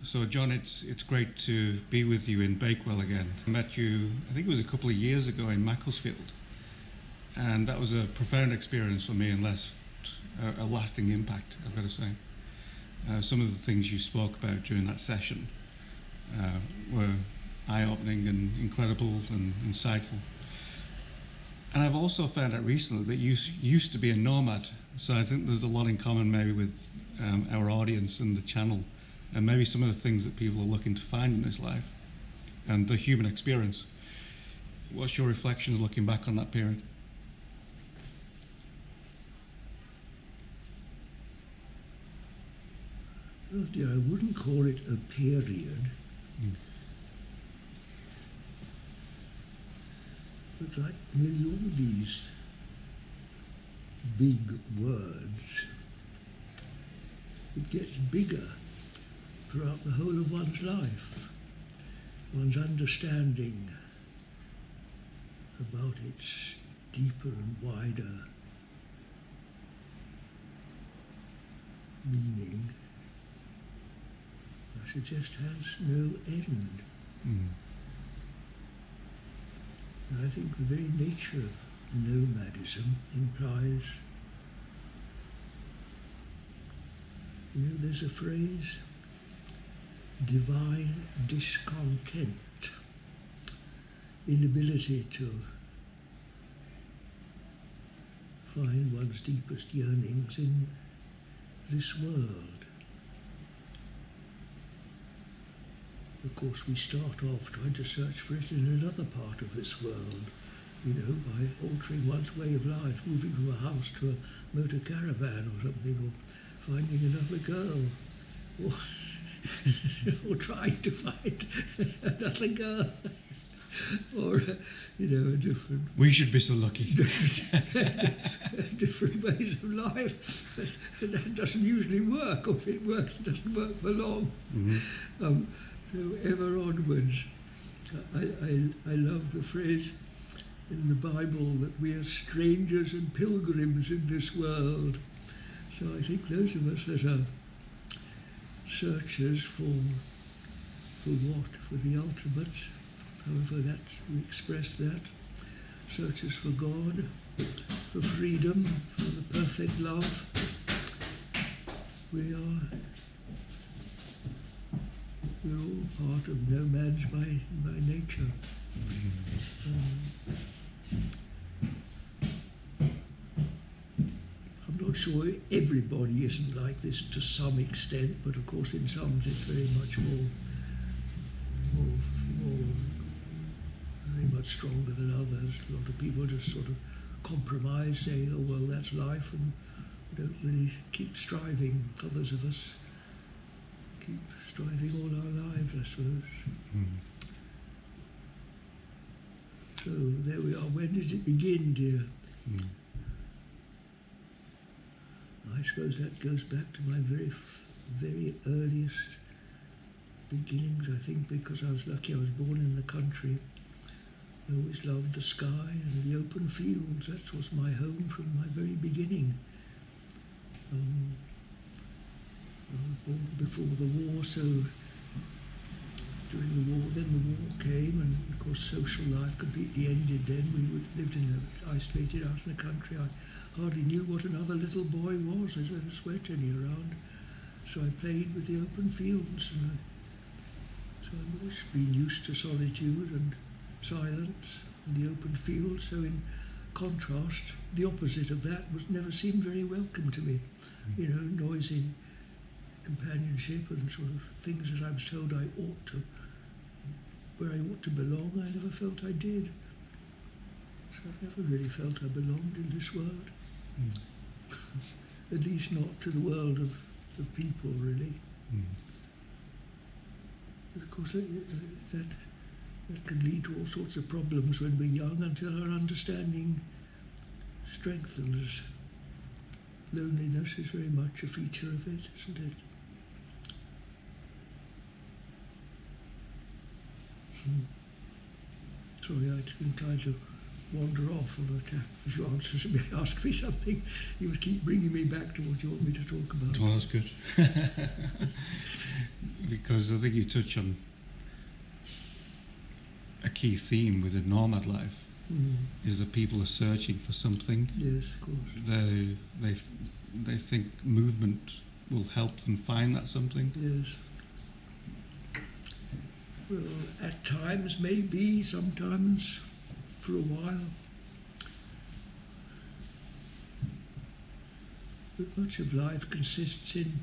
So John, it's great to be with you in Bakewell again. I met you, I think it was a couple of years ago in Macclesfield, and that was a profound experience for me and left a lasting impact, I've got to say. Some of the things you spoke about during that session were eye-opening and incredible and insightful. And I've also found out recently that you used to be a nomad, so I think there's a lot in common maybe with our audience and the channel, and maybe some of the things that people are looking to find in this life and the human experience. What's your reflections looking back on that period? Oh dear, I wouldn't call it a period. But like nearly all these big words, it gets bigger throughout the whole of one's life. One's understanding about its deeper and wider meaning, I suggest, has no end. And I think the very nature of nomadism implies, there's a phrase, divine discontent, inability to find one's deepest yearnings in this world. Of course, we start off trying to search for it in another part of this world, by altering one's way of life, moving from a house to a motor caravan or something, or finding another girl, or trying to find another girl, or, a different... We should be so lucky. different ways of life. And that doesn't usually work, or if it works, it doesn't work for long. So ever onwards. I love the phrase in the Bible that we are strangers and pilgrims in this world. So I think those of us that are searchers for what? For the ultimate, however we express that. Searchers for God, for freedom, for the perfect love. We're all part of nomads by nature. I'm not sure everybody isn't like this to some extent, but of course in some it's very much very much stronger than others. A lot of people just sort of compromise, saying, oh well, that's life, and don't really keep striving. Others of us keep striving all our lives, I suppose. So there we are. When did it begin, dear? I suppose that goes back to my very earliest beginnings, I think, because I was lucky. I was born in the country. I always loved the sky and the open fields. That was my home from my very beginning. I was born before the war, so during the war, then the war came, and of course social life completely ended then. We lived in an isolated out in the country. I hardly knew what another little boy was. There was a sweat any around. So I played with the open fields, and so I've always been used to solitude and silence and the open fields. So in contrast, the opposite of that never seemed very welcome to me. Noisy companionship and sort of things that I was told where I ought to belong, I never felt I did. So I've never really felt I belonged in this world. At least not to the world of people, really. But of course, that can lead to all sorts of problems when we're young, until our understanding strengthens. Loneliness is very much a feature of it, isn't it? Sorry, I've been trying to wander off or attack. If you ask me something, you must keep bringing me back to what you want me to talk about. Well, that's good. Because I think you touch on a key theme within nomad life, is that people are searching for something. Yes, of course. They think movement will help them find that something. Yes. Well, at times maybe, sometimes for a while. But much of life consists in,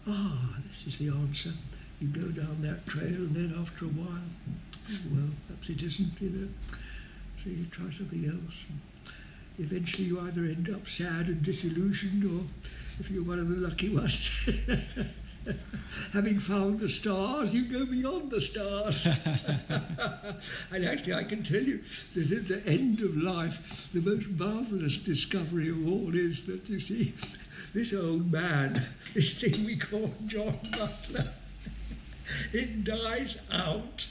this is the answer. You go down that trail and then after a while, well, perhaps it isn't, so you try something else. And eventually you either end up sad and disillusioned, or if you're one of the lucky ones, having found the stars, you go beyond the stars. And actually I can tell you that at the end of life, the most marvellous discovery of all is that, you see, this old man, this thing we call John Butler, it dies out,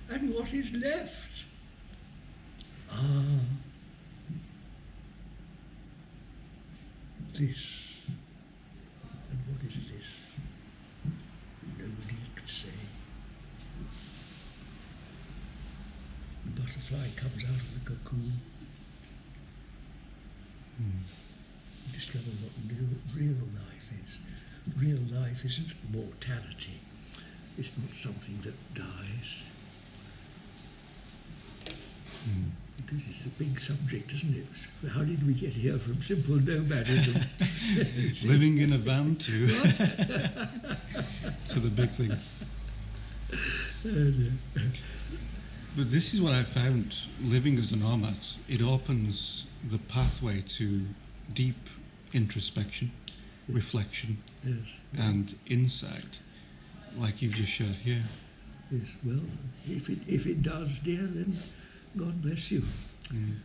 and what is left? This. And what is this? Nobody can say. The butterfly comes out of the cocoon. You discover what real life is. Real life isn't mortality. It's not something that dies. Because it's a big subject, isn't it? How did we get here from simple nomadism? Living in a van to to the big things. But this is what I found living as a nomad. It opens the pathway to deep introspection, reflection, yes, and insight, like you've just shared here. Yes, well, if it does, dear, then God bless you. And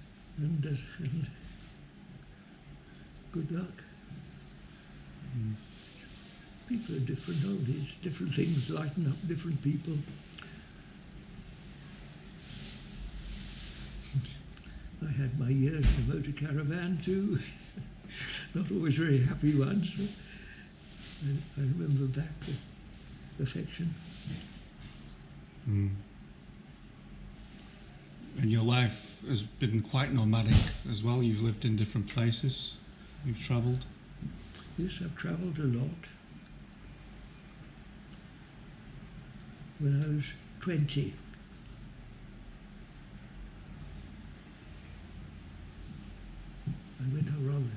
good luck. People are different, all these different things lighten up different people. I had my years in the motor caravan too. Not always very happy ones, but I remember back the affection. And your life has been quite nomadic as well. You've lived in different places. You've travelled. Yes, I've travelled a lot. When I was 20, I went around.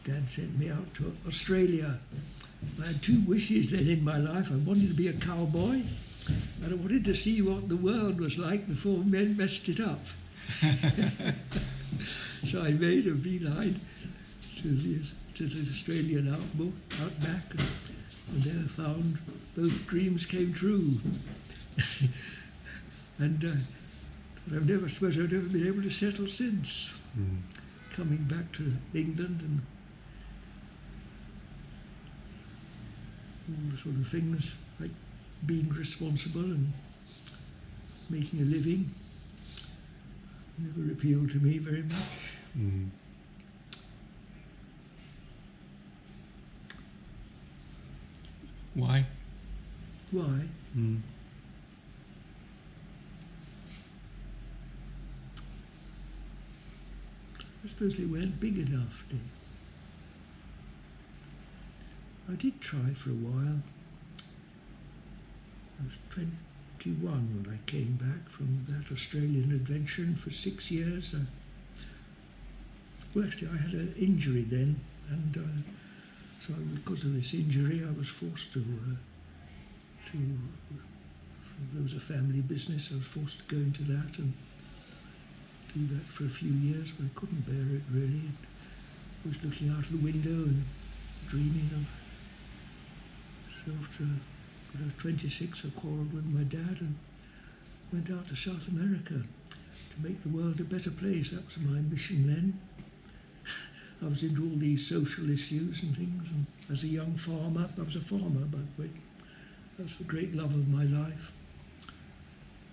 Dad sent me out to Australia. I had two wishes then in my life. I wanted to be a cowboy, and I wanted to see what the world was like before men messed it up. So I made a beeline to the Australian outback, and there found both dreams came true. And I've never been able to settle since. Coming back to England and all the sort of things like being responsible and making a living never appealed to me very much. Why? Why? I suppose they weren't big enough, Dave. I did try for a while. I was 21 when I came back from that Australian adventure, and for 6 years, well, actually I had an injury then, and so because of this injury I was forced to there was a family business, I was forced to go into that and do that for a few years, but I couldn't bear it really. I was looking out of the window and dreaming of. So after I was 26, I quarrelled with my dad and went out to South America to make the world a better place. That was my mission then. I was into all these social issues and things, and as a young farmer, I was a farmer by the way, that was the great love of my life.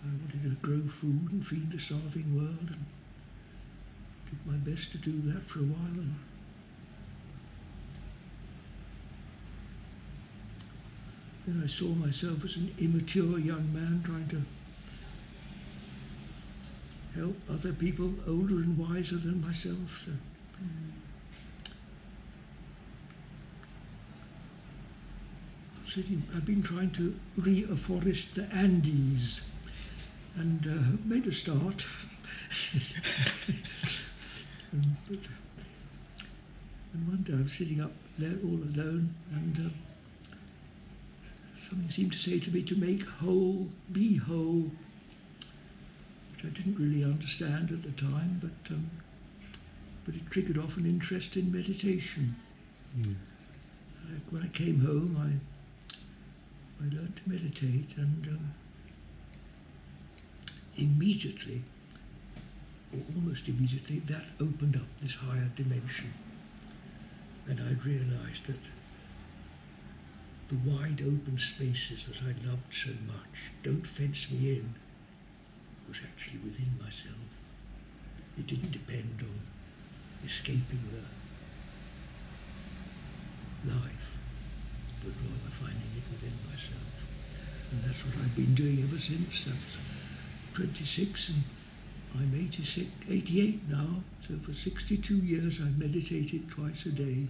I wanted to grow food and feed the starving world, and my best to do that for a while. And then I saw myself as an immature young man trying to help other people older and wiser than myself. So I've been trying to reforest the Andes and made a start. and one day I was sitting up there all alone, and something seemed to say to me to make whole, be whole, which I didn't really understand at the time, but it triggered off an interest in meditation. When I came home, I learned to meditate, and immediately, or almost immediately, that opened up this higher dimension. And I realized that the wide open spaces that I loved so much, don't fence me in, was actually within myself. It didn't depend on escaping the life, but rather finding it within myself. And that's what I've been doing ever since. I was 26 and I'm 88 now. So for 62 years I've meditated twice a day.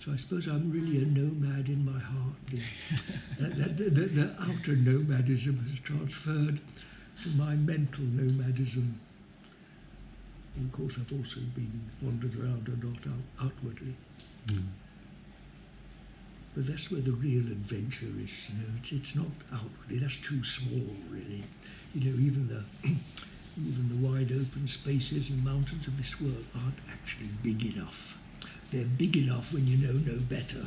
So I suppose I'm really a nomad in my heart. The outer nomadism has transferred to my mental nomadism. And of course I've also been wandered around a lot outwardly. But that's where the real adventure is, you know. It's not outwardly, that's too small, really. You know, even the wide open spaces and mountains of this world aren't actually big enough. They're big enough when you know no better.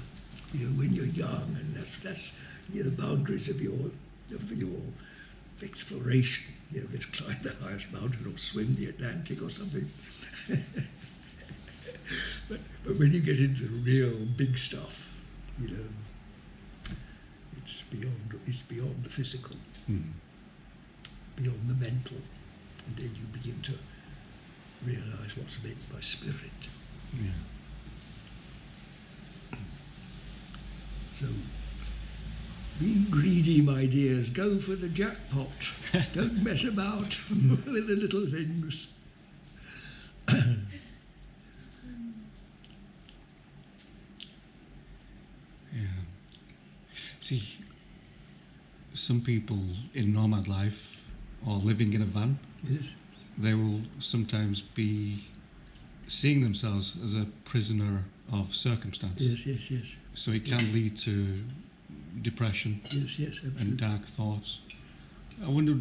You know, when you're young, and that's you know, the boundaries of your exploration. You know, let's climb the highest mountain or swim the Atlantic or something. but when you get into the real big stuff, you know, it's beyond the physical, beyond the mental, and then you begin to realise what's meant by spirit. Yeah. So, be greedy, my dears. Go for the jackpot. Don't mess about with the little things. Yeah. See, some people in nomad life or living in a van, Yes. they will sometimes be seeing themselves as a prisoner of circumstance. Yes. So it can lead to depression Yes, absolutely. and dark thoughts. I wonder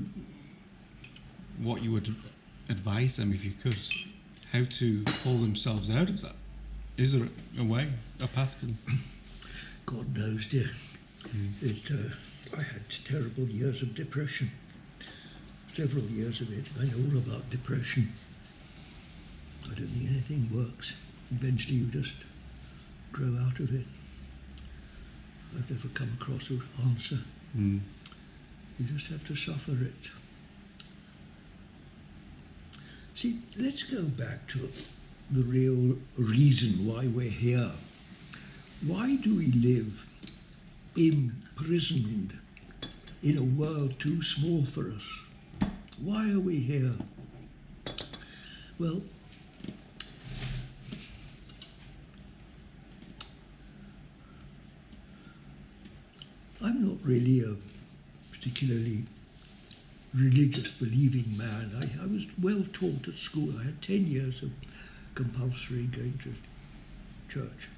what you would advise them, if you could, how to pull themselves out of that. Is there a way, a path to them? God knows, dear. I had terrible years of depression. Several years of it. I know all about depression. I don't think anything works. Eventually you just grow out of it. I've never come across an answer. You just have to suffer it. See, let's go back to the real reason why we're here. Why do we live imprisoned in a world too small for us? Why are we here? Well, I'm not really a particularly religious, believing man. I was well taught at school. I had 10 years of compulsory going to church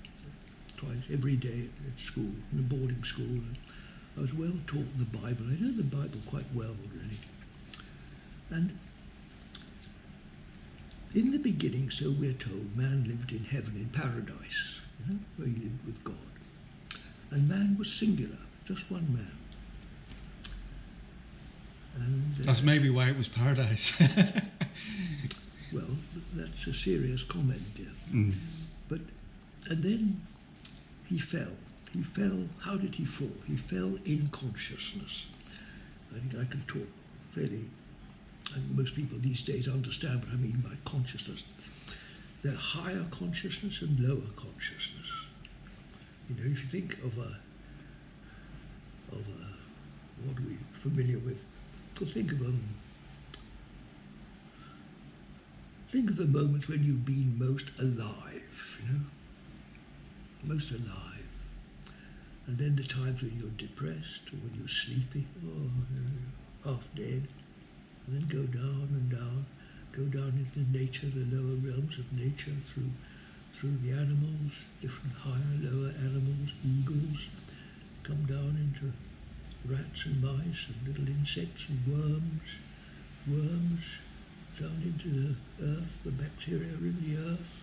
twice every day at school, in a boarding school. And I was well taught the Bible. I know the Bible quite well, really. And in the beginning, so we're told, man lived in heaven, in paradise, you know, where he lived with God. And man was singular, just one man. And That's maybe why it was paradise. well, that's a serious comment, dear. And then he fell. He fell. How did he fall? He fell in consciousness. I think I can talk fairly, and most people these days understand what I mean by consciousness. There are higher consciousness and lower consciousness. You know, if you think of what we're familiar with, or think of the moments when you've been most alive, you know, most alive. And then the times when you're depressed or when you're sleepy, or half dead, and then go down and down, go down into nature, the lower realms of nature, through the animals, different higher, lower animals, eagles, come down into rats and mice and little insects and worms, down into the earth, the bacteria in the earth,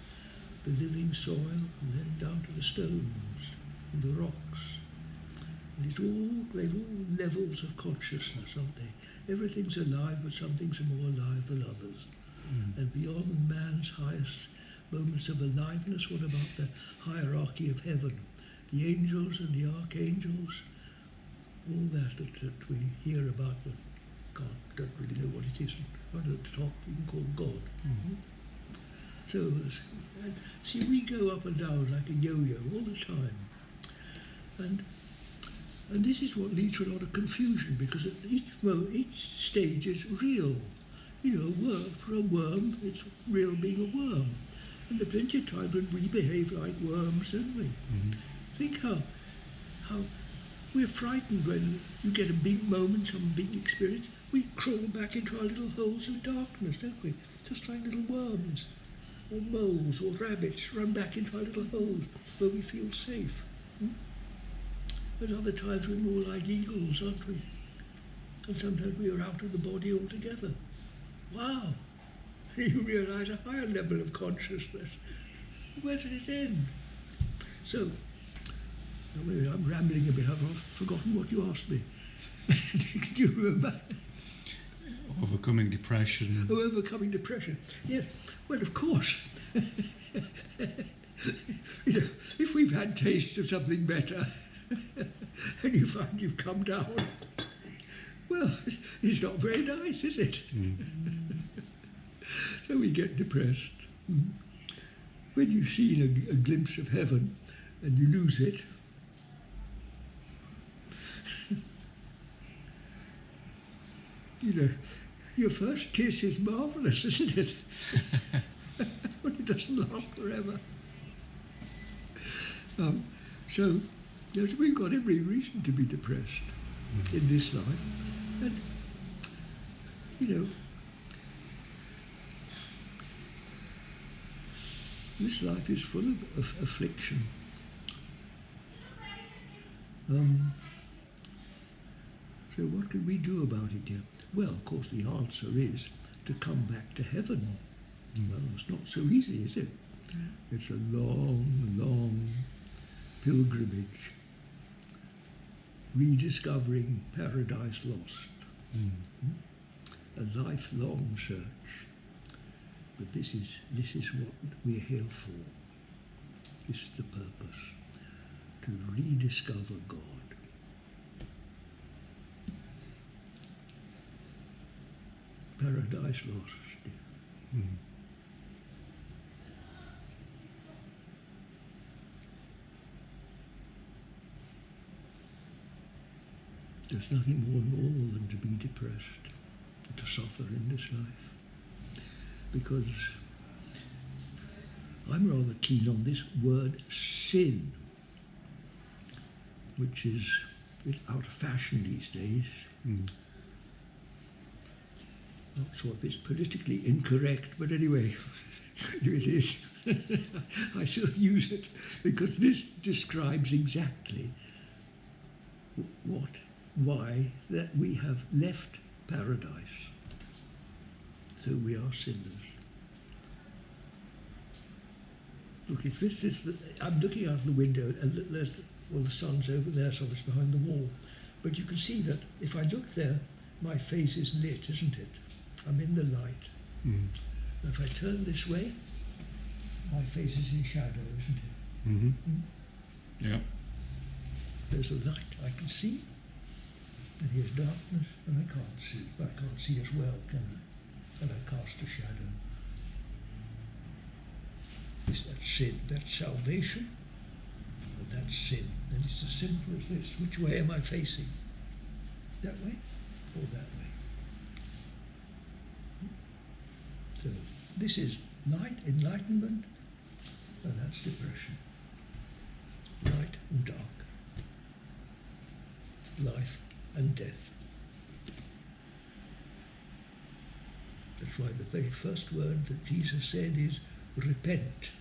the living soil, and then down to the stones and the rocks. And they've all levels of consciousness, aren't they? Everything's alive, but some things are more alive than others. And beyond man's highest moments of aliveness, what about the hierarchy of heaven? The angels and the archangels, all that we hear about, but don't really know what it is. Right at the top, you can call God. So, see, we go up and down like a yo-yo all the time. And this is what leads to a lot of confusion, because at each stage is real. You know, for a worm, it's real being a worm. And there are plenty of times when we behave like worms, don't we? Think how we're frightened when you get a big moment, some big experience. We crawl back into our little holes of darkness, don't we? Just like little worms, or moles, or rabbits, run back into our little holes where we feel safe. At other times we're more like eagles, aren't we? And sometimes we are out of the body altogether. Wow! You realise a higher level of consciousness. Where did it end? So, I'm rambling a bit. I've forgotten what you asked me. Do you remember? Overcoming depression. Oh, overcoming depression. Yes. Well, of course. You know, if we've had taste of something better and you find you've come down, well, it's not very nice, is it? So we get depressed. When you've seen a glimpse of heaven and you lose it, you know, your first kiss is marvellous, isn't it? But it doesn't last forever. So yes, we've got every reason to be depressed in this life. And, you know, this life is full of affliction. So what can we do about it, dear? Well, of course, the answer is to come back to heaven. Well, it's not so easy, is it? It's a long, long pilgrimage, rediscovering paradise lost. A lifelong search. But this is what we're here for. This is the purpose, to rediscover God. Paradise lost, dear. There's nothing more normal than to be depressed, to suffer in this life. Because I'm rather keen on this word sin, which is a bit out of fashion these days. Not sure if it's politically incorrect, but anyway, it is. I shall use it because this describes exactly why that we have left paradise. So we are sinners. Look, if this is I'm looking out the window and the sun's over there, so it's behind the wall. But you can see that if I look there, my face is lit, isn't it? I'm in the light. If I turn this way, my face is in shadow, isn't it? Yeah. There's a light I can see, and here's darkness, and I can't see. I can't see as well, can I? And I cast a shadow. That's sin. That's salvation, and that's sin. And it's as simple as this. Which way am I facing? That way or that way? So this is light, enlightenment, and that's depression. Light and dark. Life and death. That's why the very first word that Jesus said is repent.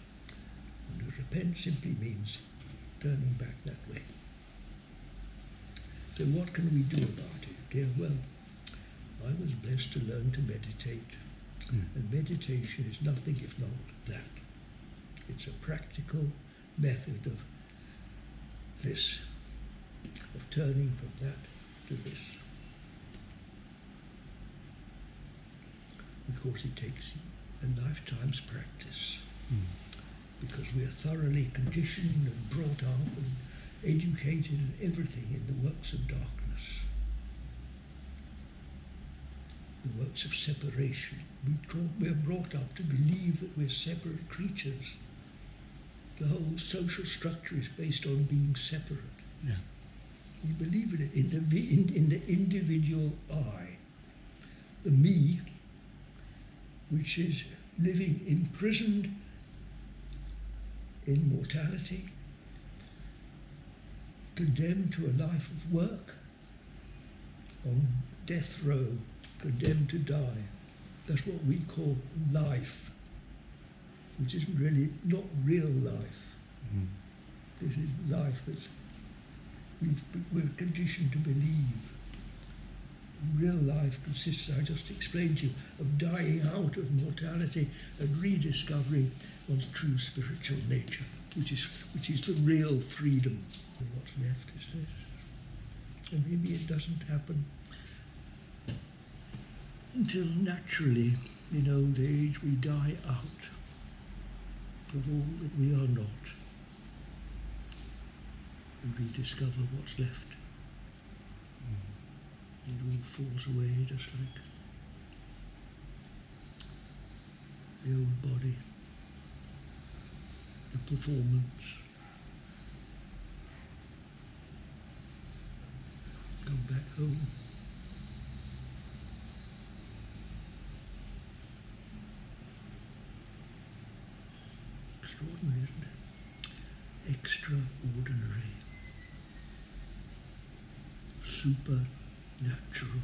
And to repent simply means turning back that way. So what can we do about it? Okay, well, I was blessed to learn to meditate. And meditation is nothing if not that. It's a practical method of this, of turning from that to this. Of course, it takes a lifetime's practice, because we are thoroughly conditioned and brought up and educated and everything in the works of darkness, the works of separation. We are brought up to believe that we're separate creatures. The whole social structure is based on being separate. Yeah. We believe in it, in the individual I, the me, which is living imprisoned in mortality, condemned to a life of work, on death row, condemned to die. That's what we call life, which is really not real life. This is life that we're conditioned to believe. Real life consists, I just explained to you, of dying out of mortality and rediscovering one's true spiritual nature, which is the real freedom. And what's left is this. And maybe it doesn't happen until naturally, in old age, we die out of all that we are not and rediscover what's left. It all falls away just like the old body, the performance. Come back home. Extraordinary, isn't it? Extraordinary. Supernatural.